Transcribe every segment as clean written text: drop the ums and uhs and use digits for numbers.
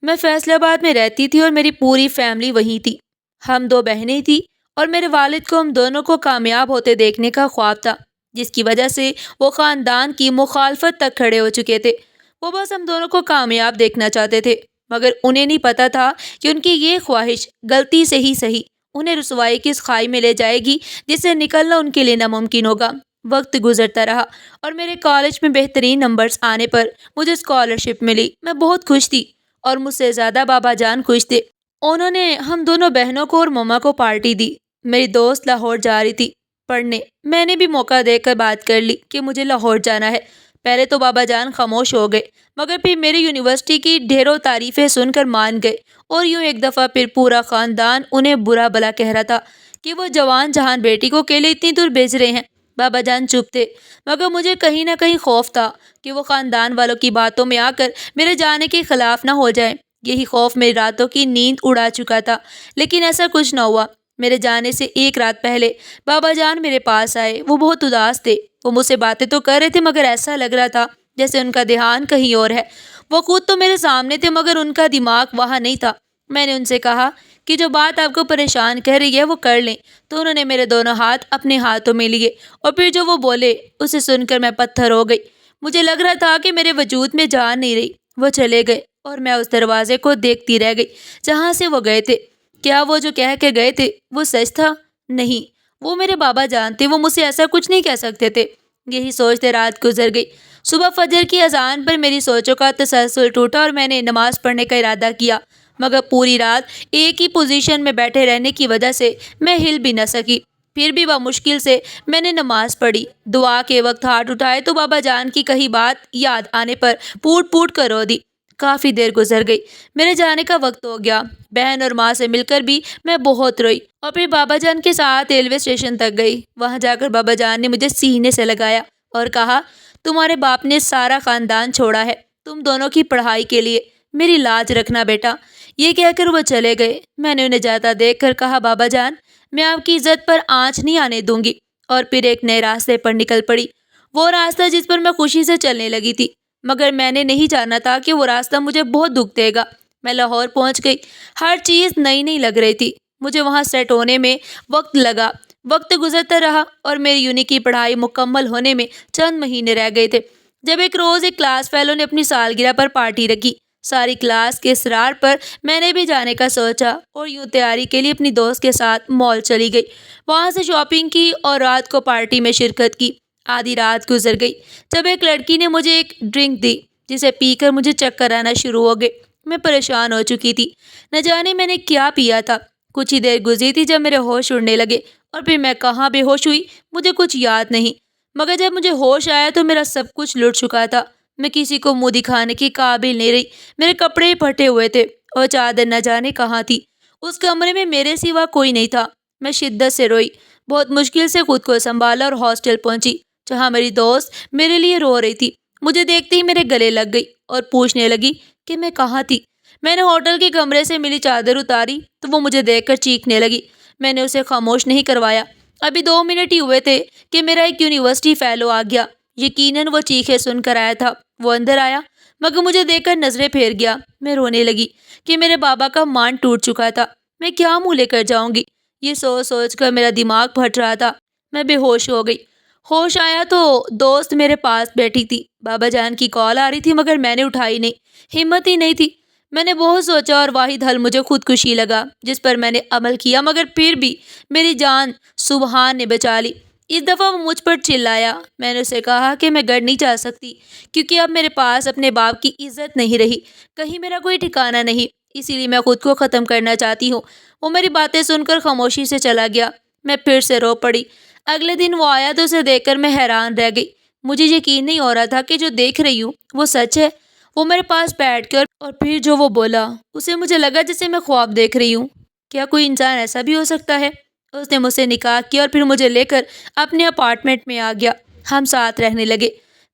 میں فیصل آباد میں رہتی تھی اور میری پوری فیملی وہیں تھی۔ ہم دو بہنیں تھیں اور میرے والد کو ہم دونوں کو کامیاب ہوتے دیکھنے کا خواب تھا، جس کی وجہ سے وہ خاندان کی مخالفت تک کھڑے ہو چکے تھے۔ وہ بس ہم دونوں کو کامیاب دیکھنا چاہتے تھے، مگر انہیں نہیں پتا تھا کہ ان کی یہ خواہش غلطی سے ہی صحیح انہیں رسوائی کی اس کھائی میں لے جائے گی جس سے نکلنا ان کے لیے ناممکن ہوگا۔ وقت گزرتا رہا اور میرے کالج میں بہترین نمبرز آنے پر مجھے اسکالرشپ ملی۔ میں بہت خوش تھی اور مجھ سے زیادہ بابا جان خوش تھے۔ انہوں نے ہم دونوں بہنوں کو اور مما کو پارٹی دی۔ میری دوست لاہور جا رہی تھی پڑھنے۔ میں نے بھی موقع دے کر بات کر لی کہ مجھے لاہور جانا ہے۔ پہلے تو بابا جان خاموش ہو گئے، مگر پھر میری یونیورسٹی کی ڈھیروں تعریفیں سن کر مان گئے، اور یوں ایک دفعہ پھر پورا خاندان انہیں برا بھلا کہہ رہا تھا کہ وہ جوان جہان بیٹی کو اکیلے اتنی دور بھیج رہے ہیں۔ بابا جان چپ تھے، مگر مجھے کہیں نہ کہیں خوف تھا کہ وہ خاندان والوں کی باتوں میں آ کر میرے جانے کے خلاف نہ ہو جائیں۔ یہی خوف میری راتوں کی نیند اڑا چکا تھا، لیکن ایسا کچھ نہ ہوا۔ میرے جانے سے ایک رات پہلے بابا جان میرے پاس آئے۔ وہ بہت اداس تھے۔ وہ مجھ سے باتیں تو کر رہے تھے، مگر ایسا لگ رہا تھا جیسے ان کا دھیان کہیں اور ہے۔ وہ خود تو میرے سامنے تھے، مگر ان کا دماغ وہاں نہیں تھا۔ میں نے ان سے کہا کہ جو بات آپ کو پریشان کر رہی ہے وہ کر لیں، تو انہوں نے میرے دونوں ہاتھ اپنے ہاتھوں میں لیے، اور پھر جو وہ بولے اسے سن کر میں پتھر ہو گئی۔ مجھے لگ رہا تھا کہ میرے وجود میں جان نہیں رہی۔ وہ چلے گئے اور میں اس دروازے کو دیکھتی رہ گئی جہاں سے وہ گئے تھے۔ کیا وہ جو کہہ کے گئے تھے وہ سچ تھا؟ نہیں، وہ میرے بابا جان تھے، وہ مجھ سے ایسا کچھ نہیں کہہ سکتے تھے۔ یہی سوچتے رات گزر گئی۔ صبح فجر کی اذان پر میری سوچوں کا تسلسل ٹوٹا اور میں نے نماز پڑھنے کا ارادہ کیا، مگر پوری رات ایک ہی پوزیشن میں بیٹھے رہنے کی وجہ سے میں ہل بھی نہ سکی۔ پھر بھی بمشکل سے میں نے نماز پڑھی۔ دعا کے وقت ہاتھ اٹھائے تو بابا جان کی کہی بات یاد آنے پر پوٹ پوٹ کر رو دی۔ کافی دیر گزر گئی، میرے جانے کا وقت ہو گیا۔ بہن اور ماں سے مل کر بھی میں بہت روئی، اور پھر بابا جان کے ساتھ ریلوے اسٹیشن تک گئی۔ وہاں جا کر بابا جان نے مجھے سینے سے لگایا اور کہا، تمہارے باپ نے سارا خاندان چھوڑا ہے تم دونوں کی پڑھائی کے لیے، میری لاج رکھنا بیٹا۔ یہ کہہ کر وہ چلے گئے۔ میں نے انہیں جاتا دیکھ کر کہا، بابا جان میں آپ کی عزت پر آنچ نہیں آنے دوں گی، اور پھر ایک نئے راستے پر نکل پڑی۔ وہ راستہ جس پر میں خوشی سے چلنے لگی تھی، مگر میں نے نہیں جانا تھا کہ وہ راستہ مجھے بہت دکھ دے گا۔ میں لاہور پہنچ گئی۔ ہر چیز نئی نئی لگ رہی تھی۔ مجھے وہاں سیٹ ہونے میں وقت لگا۔ وقت گزرتا رہا اور میری یونی کی پڑھائی مکمل ہونے میں چند مہینے رہ گئے تھے، جب ایک روز ایک کلاس فیلو نے اپنی سالگرہ پر پارٹی رکھی۔ ساری کلاس کے اصرار پر میں نے بھی جانے کا سوچا اور یوں تیاری کے لیے اپنی دوست کے ساتھ مال چلی گئی۔ وہاں سے شاپنگ کی اور رات کو پارٹی میں شرکت کی۔ آدھی رات گزر گئی جب ایک لڑکی نے مجھے ایک ڈرنک دی، جسے پی کر مجھے چکر آنا شروع ہو گئے۔ میں پریشان ہو چکی تھی، نہ جانے میں نے کیا پیا تھا۔ کچھ ہی دیر گزری تھی جب میرے ہوش اڑنے لگے، اور پھر میں کہاں بے ہوش ہوئی مجھے کچھ یاد نہیں، مگر جب مجھے ہوش آیا تو میرا سب کچھ لٹ چکا تھا۔ میں کسی کو منہ دکھانے کی قابل نہیں رہی۔ میرے کپڑے پھٹے ہوئے تھے اور چادر نہ جانے کہاں تھی۔ اس کمرے میں میرے سوا کوئی نہیں تھا۔ میں شدت سے روئی، بہت مشکل سے خود کو سنبھالا اور ہاسٹل پہنچی، جہاں میری دوست میرے لیے رو رہی تھی۔ مجھے دیکھتے ہی میرے گلے لگ گئی اور پوچھنے لگی کہ میں کہاں تھی۔ میں نے ہوٹل کے کمرے سے ملی چادر اتاری تو وہ مجھے دیکھ کر چیخنے لگی۔ میں نے اسے خاموش نہیں کروایا۔ ابھی 2 منٹ ہی ہوئے تھے کہ میرا ایک یونیورسٹی فیلو آ گیا۔ یقیناً وہ چیخیں سن کر آیا تھا۔ وہ اندر آیا، مگر مجھے دیکھ کر نظریں پھیر گیا۔ میں رونے لگی کہ میرے بابا کا مان ٹوٹ چکا تھا۔ میں کیا منہ لے کر جاؤں گی؟ یہ سوچ سوچ کر میرا دماغ پھٹ رہا تھا۔ میں بے ہوش ہو گئی۔ ہوش آیا تو دوست میرے پاس بیٹھی تھی۔ بابا جان کی کال آ رہی تھی، مگر میں نے اٹھائی نہیں، ہمت ہی نہیں تھی۔ میں نے بہت سوچا اور واحد حل مجھے خودکشی لگا، جس پر میں نے عمل کیا، مگر پھر بھی میری جان سبحان نے بچا لی۔ اس دفعہ وہ مجھ پر چلایا۔ میں نے اسے کہا کہ میں گھر نہیں جا سکتی، کیونکہ اب میرے پاس اپنے باپ کی عزت نہیں رہی، کہیں میرا کوئی ٹھکانہ نہیں، اسی لیے میں خود کو ختم کرنا چاہتی ہوں۔ وہ میری باتیں سن کر خاموشی سے چلا گیا۔ میں پھر سے رو پڑی۔ اگلے دن وہ آیا تو اسے دیکھ کر میں حیران رہ گئی۔ مجھے یقین نہیں ہو رہا تھا کہ جو دیکھ رہی ہوں وہ سچ ہے۔ وہ میرے پاس بیٹھ کے اور پھر جو وہ بولا، اسے مجھے لگا جیسے میں خواب دیکھ رہی ہوں۔ کیا کوئی انسان ایسا بھی ہو سکتا ہے؟ اس نے مجھ سے نکاح کیا اور پھر مجھے لے کر اپنے اپارٹمنٹ میں آ گیا۔ ہم ساتھ رہنے لگے۔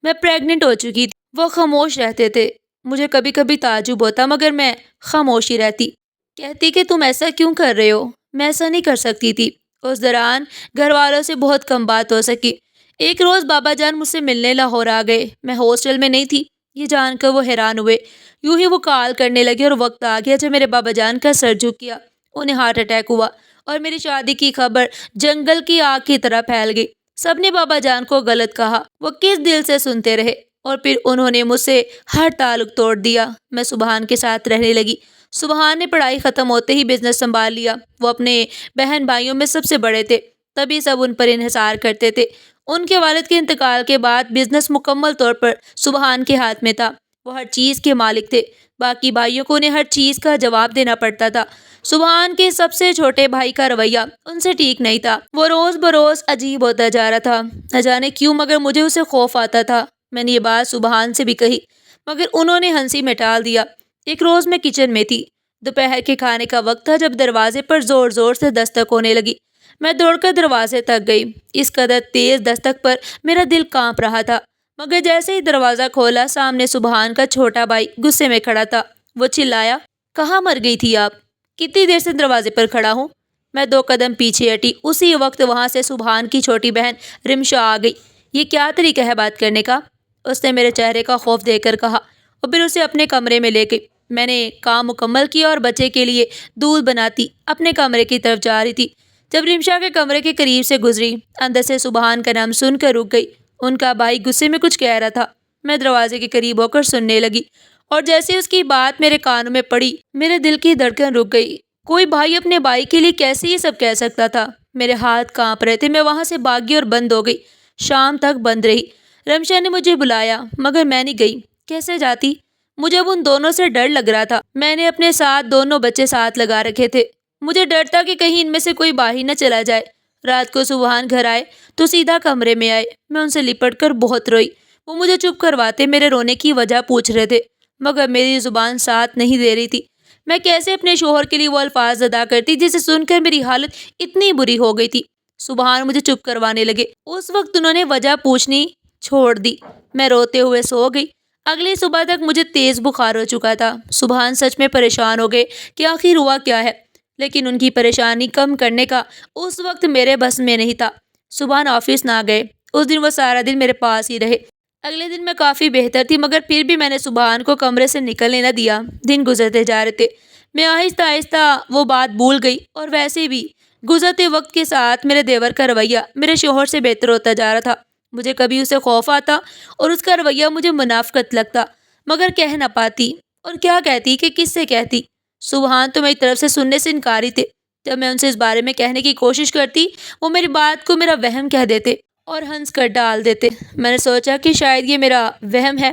میں پریگننٹ ہو چکی تھی۔ وہ خاموش رہتے تھے۔ مجھے کبھی کبھی تعجب ہوتا، مگر میں خاموش ہی رہتی۔ کہتی کہ تم ایسا کیوں کر رہے ہو؟ میں ایسا نہیں کر سکتی تھی۔ اس دوران گھر والوں سے بہت کم بات ہو سکی۔ ایک روز بابا جان مجھ سے ملنے لاہور آ گئے۔ میں ہاسٹل میں نہیں تھی، یہ جان کر وہ حیران ہوئے۔ یوں ہی وہ کال کرنے لگے اور وقت آ گیا جب میرے بابا جان کا سر جھک گیا۔ انہیں ہارٹ اٹیک ہوا اور میری شادی کی خبر جنگل کی آگ کی طرح پھیل گئی۔ سب نے بابا جان کو غلط کہا، وہ کس دل سے سنتے رہے، اور پھر انہوں نے مجھ سے ہر تعلق توڑ دیا۔ میں سبحان کے ساتھ رہنے لگی۔ سبحان نے پڑھائی ختم ہوتے ہی بزنس سنبھال لیا۔ وہ اپنے بہن بھائیوں میں سب سے بڑے تھے، تبھی سب ان پر انحصار کرتے تھے۔ ان کے والد کے انتقال کے بعد بزنس مکمل طور پر سبحان کے ہاتھ میں تھا۔ وہ ہر چیز کے مالک تھے، باقی بھائیوں کو انہیں ہر چیز کا جواب دینا پڑتا تھا۔ سبحان کے سب سے چھوٹے بھائی کا رویہ ان سے ٹھیک نہیں تھا، وہ روز بروز عجیب ہوتا جا رہا تھا، نہ جانے کیوں، مگر مجھے اسے خوف آتا تھا۔ میں نے یہ بات سبحان سے بھی کہی، مگر انہوں نے ہنسی میں ٹال دیا۔ ایک روز میں کچن میں تھی، دوپہر کے کھانے کا وقت تھا جب دروازے پر زور زور سے دستک ہونے لگی۔ میں دوڑ کر دروازے تک گئی۔ اس قدر تیز دستک پر میرا دل کانپ رہا تھا، مگر جیسے ہی دروازہ کھولا، سامنے سبحان کا چھوٹا بھائی غصے میں کھڑا تھا۔ وہ چلایا، کہاں مر گئی تھی آپ؟ کتنی دیر سے دروازے پر کھڑا ہوں؟ میں 2 قدم پیچھے ہٹی۔ اسی وقت وہاں سے سبحان کی چھوٹی بہن رمشا آ گئی۔ یہ کیا طریقہ ہے بات کرنے کا؟ اس نے میرے چہرے کا خوف دیکھ کر کہا، اور پھر اسے اپنے کمرے میں لے گئی۔ میں نے کام مکمل کیا اور بچے کے لیے دودھ بناتی اپنے کمرے کی طرف جا رہی تھی، جب رمشا کے کمرے کے قریب سے گزری، اندر سے سبحان کا نام سن کر رک گئی۔ ان کا بھائی غصے میں کچھ کہہ رہا تھا۔ میں دروازے کے قریب ہو کر سننے لگی، اور جیسے اس کی بات میرے کانوں میں پڑی، میرے دل کی دھڑکن رک گئی۔ کوئی بھائی اپنے بھائی کے لیے کیسے یہ سب کہہ سکتا تھا؟ میرے ہاتھ کانپ رہے تھے۔ میں وہاں سے بھاگی اور بند ہو گئی۔ شام تک بند رہی۔ رمشا نے مجھے بلایا، مگر میں نہیں گئی۔ کیسے جاتی؟ مجھے اب ان دونوں سے ڈر لگ رہا تھا۔ میں نے اپنے ساتھ دونوں بچے ساتھ لگا رکھے تھے۔ مجھے ڈر تھا کہ کہیں ان میں سے کوئی باہر نہ چلا جائے۔ رات کو سبحان گھر آئے تو سیدھا کمرے میں آئے۔ میں ان سے لپٹ کر بہت روئی۔ وہ مجھے چپ کرواتے میرے رونے کی وجہ پوچھ رہے تھے، مگر میری زبان ساتھ نہیں دے رہی تھی۔ میں کیسے اپنے شوہر کے لیے وہ الفاظ ادا کرتی جسے سن کر میری حالت اتنی بری ہو گئی تھی؟ سبحان مجھے چپ کروانے لگے۔ اس وقت انہوں نے وجہ پوچھنی چھوڑ دی۔ میں روتے ہوئے سو گئی۔ اگلی صبح تک مجھے تیز بخار ہو چکا تھا۔ سبحان سچ میں پریشان ہو گئے کہ آخر ہوا کیا ہے، لیکن ان کی پریشانی کم کرنے کا اس وقت میرے بس میں نہیں تھا۔ سبحان آفس نہ گئے۔ اس دن وہ سارا دن میرے پاس ہی رہے۔ اگلے دن میں کافی بہتر تھی، مگر پھر بھی میں نے سبحان کو کمرے سے نکلنے نہ دیا۔ دن گزرتے جا رہے تھے۔ میں آہستہ آہستہ وہ بات بھول گئی، اور ویسے بھی گزرتے وقت کے ساتھ میرے دیور کا رویہ میرے شوہر سے بہتر ہوتا جا رہا تھا۔ مجھے کبھی اسے خوف آتا اور اس کا رویہ مجھے منافقت لگتا، مگر کہہ نہ پاتی، اور کیا کہتی کہ کس سے کہتی؟ سبحان تو میری طرف سے سننے سے انکاری تھے۔ جب میں ان سے اس بارے میں کہنے کی کوشش کرتی، وہ میری بات کو میرا وہم کہہ دیتے اور ہنس کر ڈال دیتے۔ میں نے سوچا کہ شاید یہ میرا وہم ہے،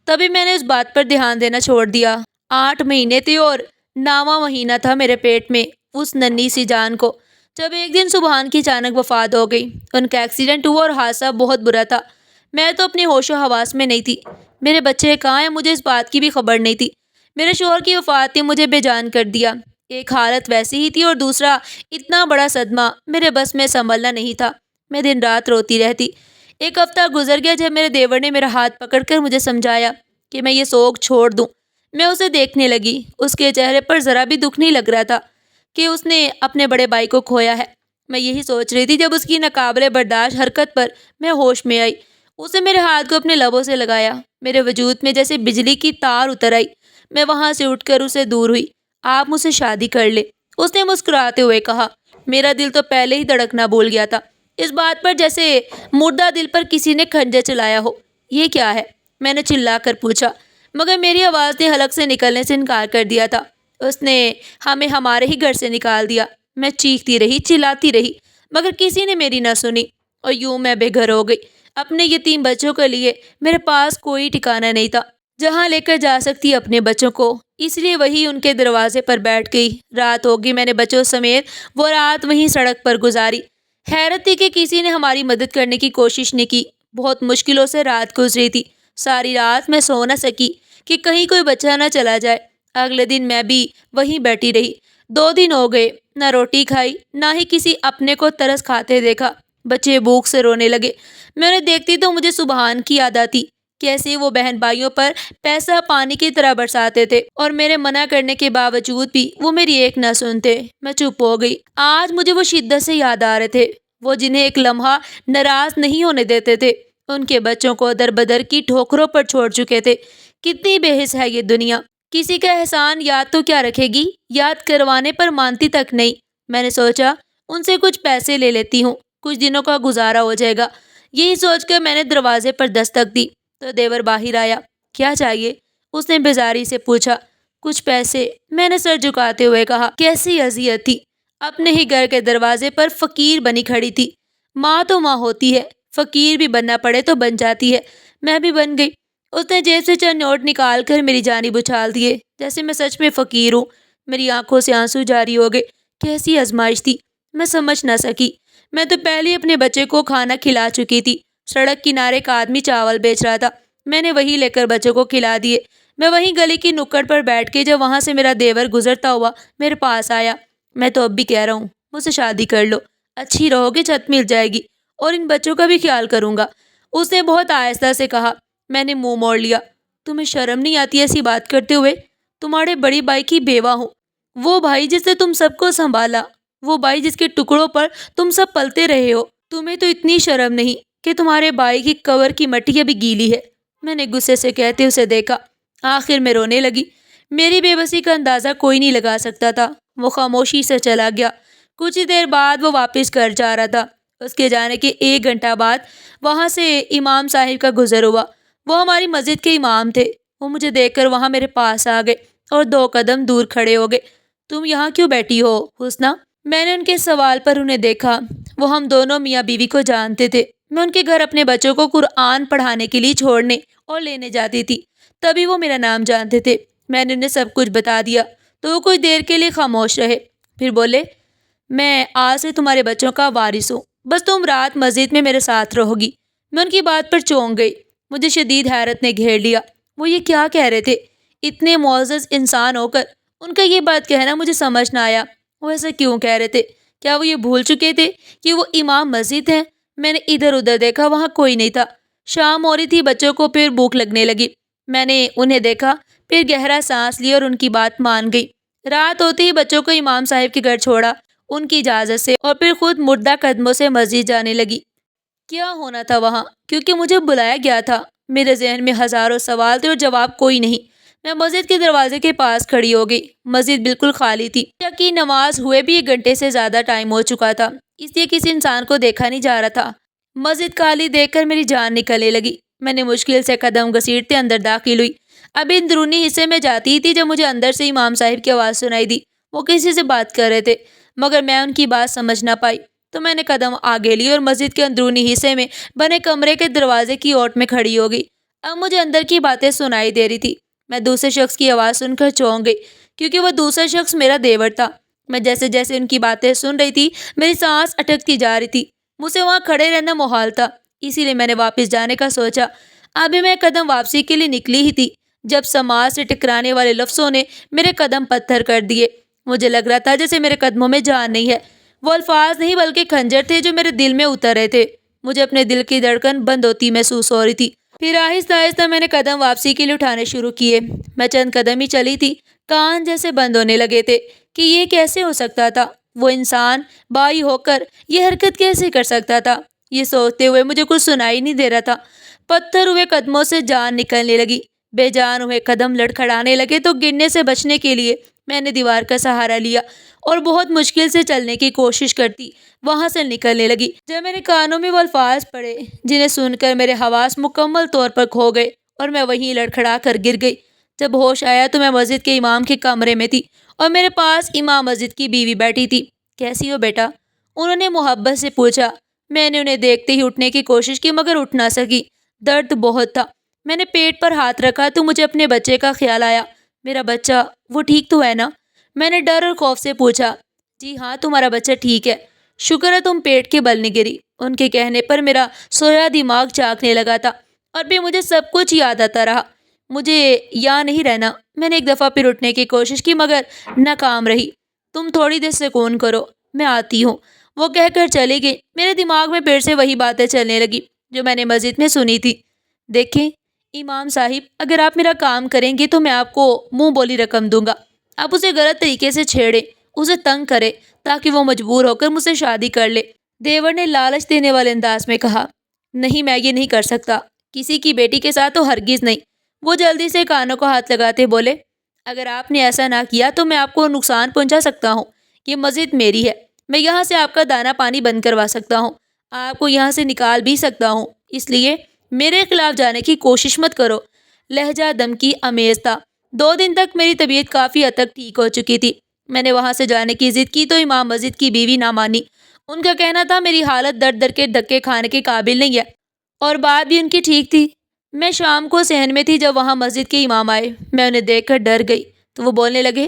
تبھی میں نے اس بات پر دھیان دینا چھوڑ دیا۔ 8 مہینے تھے اور 9واں مہینہ تھا میرے پیٹ میں اس ننھی سی جان کو، جب ایک دن سبحان کی اچانک وفات ہو گئی۔ ان کا ایکسیڈنٹ ہوا اور حادثہ بہت برا تھا۔ میں تو اپنے ہوش و حواس میں نہیں تھی۔ میرے بچے کہاں ہیں مجھے اس بات کی بھی خبر نہیں تھی۔ میرے شوہر کی وفات نے مجھے بے جان کر دیا۔ ایک حالت ویسی ہی تھی اور دوسرا اتنا بڑا صدمہ میرے بس میں سنبھلنا نہیں تھا۔ میں دن رات روتی رہتی۔ ایک ہفتہ گزر گیا جب میرے دیور نے میرا ہاتھ پکڑ کر مجھے سمجھایا کہ میں یہ سوگ چھوڑ دوں۔ میں اسے دیکھنے لگی۔ اس کے چہرے پر ذرا بھی دکھ نہیں لگ رہا تھا کہ اس نے اپنے بڑے بھائی کو کھویا ہے۔ میں یہی سوچ رہی تھی جب اس کی ناقابل برداشت حرکت پر میں ہوش میں آئی۔ اس نے میرے ہاتھ کو اپنے لبوں سے لگایا۔ میرے وجود میں جیسے بجلی کی تار اتر آئی۔ میں وہاں سے اٹھ کر اسے دور ہوئی۔ آپ مجھ سے شادی کر لے، اس نے مسکراتے ہوئے کہا۔ میرا دل تو پہلے ہی دھڑکنا بھول گیا تھا، اس بات پر جیسے مردہ دل پر کسی نے کھنجر چلایا ہو۔ یہ کیا ہے؟ میں نے چلا کر پوچھا، مگر میری آواز نے حلق سے نکلنے سے انکار کر دیا تھا۔ اس نے ہمیں ہمارے ہی گھر سے نکال دیا۔ میں چیختی رہی، چلاتی رہی، مگر کسی نے میری نہ سنی، اور یوں میں بے گھر ہو گئی۔ اپنے یتیم بچوں کے لیے میرے پاس کوئی ٹھکانہ نہیں تھا جہاں لے کر جا سکتی اپنے بچوں کو، اس لیے وہی ان کے دروازے پر بیٹھ گئی۔ رات ہوگی، میں نے بچوں سمیت وہ رات وہیں سڑک پر گزاری۔ حیرت تھی کہ کسی نے ہماری مدد کرنے کی کوشش نہیں کی۔ بہت مشکلوں سے رات گزری تھی۔ ساری رات میں سو نہ سکی کہ کہیں کوئی بچہ نہ چلا جائے۔ اگلے دن میں بھی وہیں بیٹھی رہی۔ 2 دن ہو گئے، نہ روٹی کھائی، نہ ہی کسی اپنے کو ترس کھاتے دیکھا۔ بچے بھوک سے رونے لگے۔ میں انہیں دیکھتی تو مجھے سبحان کی یاد آتی، کیسے وہ بہن بھائیوں پر پیسہ پانی کی طرح برساتے تھے، اور میرے منع کرنے کے باوجود بھی وہ میری ایک نہ سنتے۔ میں چپ ہو گئی۔ آج مجھے وہ شدت سے یاد آ رہے تھے، وہ جنہیں ایک لمحہ ناراض نہیں ہونے دیتے تھے، ان کے بچوں کو در بدر کی ٹھوکروں پر چھوڑ چکے تھے۔ کتنی بے حس ہے یہ دنیا، کسی کا احسان یاد تو کیا رکھے گی، یاد کروانے پر مانتی تک نہیں۔ میں نے سوچا ان سے کچھ پیسے لے لیتی ہوں، کچھ دنوں کا گزارا ہو جائے گا۔ یہی سوچ کر میں نے دروازے پر دستک دی تو دیور باہر آیا۔ کیا چاہیے؟ اس نے بیزاری سے پوچھا۔ کچھ پیسے، میں نے سر جھکاتے ہوئے کہا۔ کیسی اذیت تھی، اپنے ہی گھر کے دروازے پر فقیر بنی کھڑی تھی۔ ماں تو ماں ہوتی ہے، فقیر بھی بننا پڑے تو بن جاتی ہے۔ میں بھی بن گئی۔ اس نے جیب سے چند نوٹ نکال کر میری جانب اچھال دیے، جیسے میں سچ میں فقیر ہوں۔ میری آنکھوں سے آنسو جاری ہو گئے۔ کیسی آزمائش تھی، میں سمجھ نہ سکی۔ میں تو پہلے ہی اپنے بچے کو کھانا کھلا چکی تھی۔ سڑک کنارے ایک آدمی چاول بیچ رہا تھا، میں نے وہی لے کر بچے کو کھلا دیے۔ میں وہیں گلی کی نکڑ پر بیٹھ کے جب وہاں سے میرا دیور گزرتا ہوا میرے پاس آیا۔ میں تو اب بھی کہہ رہا ہوں مجھ سے شادی کر لو، اچھی رہو گے، چھت مل جائے گی اور ان بچوں کا بھی خیال کروں گا۔ اس نے بہت آہستہ سے کہا۔ میں نے منہ موڑ لیا۔ تمہیں شرم نہیں آتی ایسی بات کرتے ہوئے؟ تمہارے بڑی بھائی کی بیوہ ہوں، وہ بھائی جس نے تم سب کو سنبھالا، وہ بھائی جس کے ٹکڑوں پر تم سب پلتے رہے ہو۔ تمہیں تو اتنی شرم نہیں کہ تمہارے بھائی کی قبر کی مٹی ابھی گیلی ہے۔ میں نے غصے سے کہتے اسے دیکھا۔ آخر میں رونے لگی۔ میری بے بسی کا اندازہ کوئی نہیں لگا سکتا تھا۔ وہ خاموشی سے چلا گیا۔ کچھ ہی دیر بعد وہ واپس گھر جا رہا تھا۔ اس کے جانے کے 1 گھنٹہ بعد وہاں سے امام صاحب کا گزر ہوا۔ وہ ہماری مسجد کے امام تھے۔ وہ مجھے دیکھ کر وہاں میرے پاس آ گئے اور 2 قدم دور کھڑے ہو گئے۔ تم یہاں کیوں بیٹھی ہو حسنہ؟ میں نے ان کے سوال پر انہیں دیکھا۔ وہ ہم دونوں میاں بیوی کو جانتے تھے۔ میں ان کے گھر اپنے بچوں کو قرآن پڑھانے کے لیے چھوڑنے اور لینے جاتی تھی، تبھی وہ میرا نام جانتے تھے۔ میں نے انہیں سب کچھ بتا دیا تو وہ کچھ دیر کے لیے خاموش رہے، پھر بولے، میں آج سے تمہارے بچوں کا وارث ہوں، بس تم رات مسجد میں میرے ساتھ رہو گی۔ میں ان کی بات پر چونک گئی۔ مجھے شدید حیرت نے گھیر لیا۔ وہ یہ کیا کہہ رہے تھے؟ اتنے معزز انسان ہو کر ان کا یہ بات کہنا مجھے سمجھ نہ آیا۔ وہ ایسا کیوں کہہ رہے تھے؟ کیا وہ یہ بھول چکے تھے کہ وہ امام مسجد ہیں؟ میں نے ادھر ادھر دیکھا، وہاں کوئی نہیں تھا۔ شام ہو رہی تھی، بچوں کو پھر بھوک لگنے لگی۔ میں نے انہیں دیکھا، پھر گہرا سانس لیا اور ان کی بات مان گئی۔ رات ہوتے ہی بچوں کو امام صاحب کے گھر چھوڑا ان کی اجازت سے، اور پھر خود مردہ قدموں سے مسجد جانے لگی۔ کیا ہونا تھا وہاں؟ کیونکہ مجھے بلایا گیا تھا۔ میرے ذہن میں ہزاروں سوال تھے اور جواب کوئی نہیں۔ میں مسجد کے دروازے کے پاس کھڑی ہو گئی۔ مسجد بالکل خالی تھی، جبکہ نماز ہوئے بھی 1 گھنٹے سے زیادہ ٹائم ہو چکا تھا، اس لیے کسی انسان کو دیکھا نہیں جا رہا تھا۔ مسجد خالی دیکھ کر میری جان نکلنے لگی۔ میں نے مشکل سے قدم گھسیٹتے اندر داخل ہوئی۔ ابھی اندرونی حصے میں جاتی تھی جب مجھے اندر سے امام صاحب کی آواز سنائی دی۔ وہ کسی سے بات کر رہے تھے، مگر میں ان کی بات سمجھ نہ پائی، تو میں نے قدم آگے لی اور مسجد کے اندرونی حصے میں بنے کمرے کے دروازے کی اوٹ میں کھڑی ہو گئی۔ اب مجھے اندر کی باتیں سنائی دے رہی تھی۔ میں دوسرے شخص کی آواز سن کر چونک گئی، کیونکہ وہ دوسرا شخص میرا دیور تھا۔ میں جیسے جیسے ان کی باتیں سن رہی تھی میری سانس اٹکتی جا رہی تھی۔ مجھ سے وہاں کھڑے رہنا محال تھا، اسی لیے میں نے واپس جانے کا سوچا۔ ابھی میں قدم واپسی کے لیے نکلی ہی تھی جب سماج سے ٹکرانے والے لفظوں نے میرے قدم پتھر کر دیے۔ مجھے لگ رہا تھا جیسے میرے قدموں میں جان نہیں ہے۔ وہ الفاظ نہیں بلکہ خنجر تھے جو میرے دل میں اتر رہے تھے۔ مجھے اپنے دل کی دھڑکن بند ہوتی محسوس ہو رہی تھی۔ پھر آہستہ آہستہ میں نے قدم واپسی کے لیے اٹھانے شروع کیے۔ میں چند قدم ہی چلی تھی، کان جیسے بند ہونے لگے تھے کہ یہ کیسے ہو سکتا تھا؟ وہ انسان بھائی ہو کر یہ حرکت کیسے کر سکتا تھا؟ یہ سوچتے ہوئے مجھے کچھ سنائی نہیں دے رہا تھا۔ پتھر ہوئے قدموں سے جان نکلنے لگی، بے جان ہوئے قدم لڑکھڑانے لگے، تو گرنے سے بچنے کے لیے میں نے دیوار کا سہارا لیا اور بہت مشکل سے چلنے کی کوشش کرتی وہاں سے نکلنے لگی۔ جب میرے کانوں میں وہ الفاظ پڑے جنہیں سن کر میرے حواس مکمل طور پر کھو گئے اور میں وہیں لڑکھڑا کر گر گئی۔ جب ہوش آیا تو میں مسجد کے امام کے کمرے میں تھی اور میرے پاس امام مسجد کی بیوی بیٹھی تھی۔ کیسی ہو بیٹا؟ انہوں نے محبت سے پوچھا۔ میں نے انہیں دیکھتے ہی اٹھنے کی کوشش کی مگر اٹھ نہ سکی، درد بہت تھا۔ میں نے پیٹ پر ہاتھ رکھا تو مجھے اپنے بچے کا خیال آیا۔ میرا بچہ، وہ ٹھیک تو ہے نا؟ میں نے ڈر اور خوف سے پوچھا۔ جی ہاں، تمہارا بچہ ٹھیک ہے، شکر ہے تم پیٹ کے بل نہیں گری۔ ان کے کہنے پر میرا سویا دماغ جاگنے لگا تھا اور پھر مجھے سب کچھ یاد آتا رہا۔ مجھے یہاں نہیں رہنا۔ میں نے 1 دفعہ پھر اٹھنے کی کوشش کی مگر ناکام رہی۔ تم تھوڑی دیر سکون کرو، میں آتی ہوں، وہ کہہ کر چلی گئی۔ میرے دماغ میں پھر سے وہی باتیں چلنے لگی جو میں نے مسجد میں سنی تھی۔ دیکھیں امام صاحب، اگر آپ میرا کام کریں گے تو میں آپ کو منہ بولی رقم دوں گا۔ آپ اسے غلط طریقے سے چھیڑیں، اسے تنگ کریں تاکہ وہ مجبور ہو کر مجھ سے شادی کر لے۔ دیور نے لالچ دینے والے انداز میں کہا۔ نہیں، میں یہ نہیں کر سکتا، کسی کی بیٹی کے ساتھ تو ہرگز نہیں۔ وہ جلدی سے کانوں کو ہاتھ لگاتے بولے، اگر آپ نے ایسا نہ کیا تو میں آپ کو نقصان پہنچا سکتا ہوں۔ یہ مسجد میری ہے، میں یہاں سے آپ کا دانا پانی بند کروا سکتا ہوں، آپ کو یہاں سے نکال بھی سکتا ہوں، اس لیے میرے خلاف جانے کی کوشش مت کرو۔ لہجہ دھمکی آمیز تھا۔ 2 دن تک میری طبیعت کافی حد تک ٹھیک ہو چکی تھی۔ میں نے وہاں سے جانے کی ضد کی تو امام مسجد کی بیوی نہ مانی۔ ان کا کہنا تھا میری حالت در در کے دھکے کھانے کے قابل نہیں ہے، اور بات بھی ان کی ٹھیک تھی۔ میں شام کو صحن میں تھی جب وہاں مسجد کے امام آئے۔ میں انہیں دیکھ کر ڈر گئی تو وہ بولنے لگے۔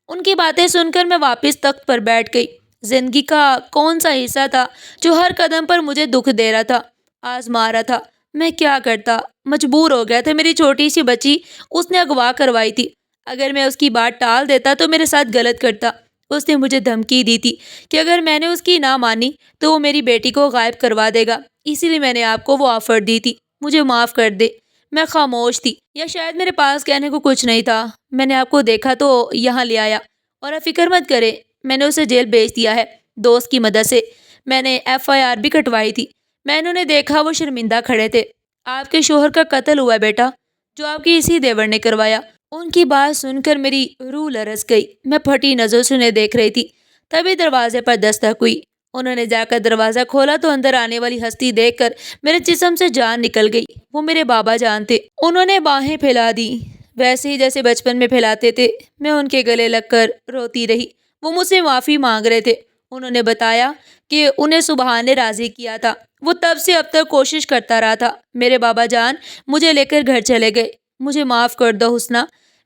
ان کی باتیں سن کر میں واپس تخت پر بیٹھ گئی۔ زندگی کا کون سا حصہ تھا جو ہر قدم پر مجھے دکھ دے رہا تھا، آزما رہا تھا؟ میں کیا کرتا؟ مجبور ہو گیا تھا۔ میری چھوٹی سی بچی اس نے اغوا کروائی تھی۔ اگر میں اس کی بات ٹال دیتا تو میرے ساتھ غلط کرتا۔ اس نے مجھے دھمکی دی تھی کہ اگر میں نے اس کی نہ مانی تو وہ میری بیٹی کو غائب کروا دے گا، اسی لیے میں نے آپ کو وہ آفر دی تھی۔ مجھے معاف کر دے۔ میں خاموش تھی، یا شاید میرے پاس کہنے کو کچھ نہیں تھا۔ میں نے آپ کو دیکھا تو یہاں لے آیا، اور آپ فکر مت کریں، میں نے اسے جیل بھیج دیا ہے دوست کی مدد سے۔ میں نے FIR بھی کٹوائی تھی۔ میں نے انہیں دیکھا، وہ شرمندہ کھڑے تھے۔ آپ کے شوہر کا قتل ہوا ہے بیٹا، جو آپ کی اسی دیور نے کروایا۔ ان کی بات سن کر میری روح لرز گئی۔ میں پھٹی نظروں سے انہیں دیکھ رہی تھی۔ تبھی دروازے پر دستک ہوئی۔ انہوں نے جا کر دروازہ کھولا تو اندر آنے والی ہستی دیکھ کر میرے جسم سے جان نکل گئی۔ وہ میرے بابا جان تھے۔ انہوں نے باہیں پھیلا دی، ویسے ہی جیسے بچپن میں پھیلاتے تھے۔ میں ان کے گلے لگ کر روتی رہی۔ وہ مجھ سے معافی مانگ رہے تھے۔ انہوں نے بتایا کہ انہیں سبحان نے راضی کیا تھا۔ وہ تب سے اب تک کوشش کرتا رہا تھا۔ میرے بابا جان مجھے لے کر گھر چلے گئے۔ مجھے معاف کر دو حسنہ،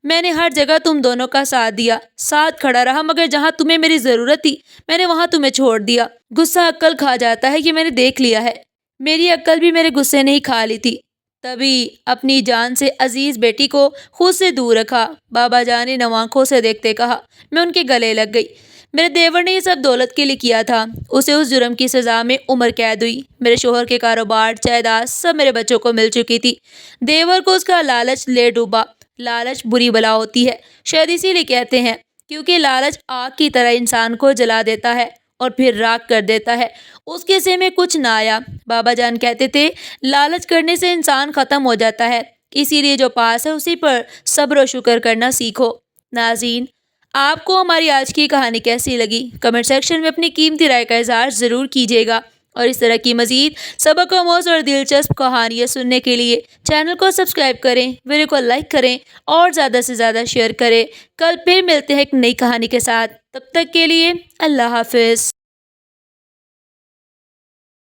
میں نے ہر جگہ تم دونوں کا ساتھ دیا، ساتھ کھڑا رہا، مگر جہاں تمہیں میری ضرورت تھی میں نے وہاں تمہیں چھوڑ دیا۔ غصہ عقل کھا جاتا ہے، یہ میں نے دیکھ لیا ہے۔ میری عقل بھی میرے غصے نے ہی کھا لی تھی۔ تبھی اپنی جان سے عزیز بیٹی کو خود سے دور رکھا۔ بابا جان نے نم آنکھوں سے دیکھتے کہا۔ میں ان کے گلے لگ گئی۔ میرے دیور نے یہ سب دولت کے لیے کیا تھا۔ اسے اس جرم کی سزا میں عمر قید ہوئی۔ میرے شوہر کے کاروبار، جائیداد سب میرے بچوں کو مل چکی تھی۔ دیور کو اس کا لالچ لے ڈوبا۔ لالچ بری بلا ہوتی ہے، شاید اسی لیے کہتے ہیں، کیونکہ لالچ آگ کی طرح انسان کو جلا دیتا ہے اور پھر راکھ کر دیتا ہے۔ اس قصے میں کچھ نہ آیا۔ بابا جان کہتے تھے لالچ کرنے سے انسان ختم ہو جاتا ہے، اسی لیے جو پاس ہے اسی پر صبر و شکر کرنا سیکھو۔ ناظرین، آپ کو ہماری آج کی کہانی کیسی لگی؟ کمنٹ سیکشن میں اپنی قیمتی رائے کا اظہار ضرور کیجیے گا، اور اس طرح کی مزید سبق آموز اور دلچسپ کہانیاں سننے کے لیے چینل کو سبسکرائب کریں، ویڈیو کو لائک کریں اور زیادہ سے زیادہ شیئر کریں۔ کل پھر ملتے ہیں ایک نئی کہانی کے ساتھ، تب تک کے لیے اللہ حافظ۔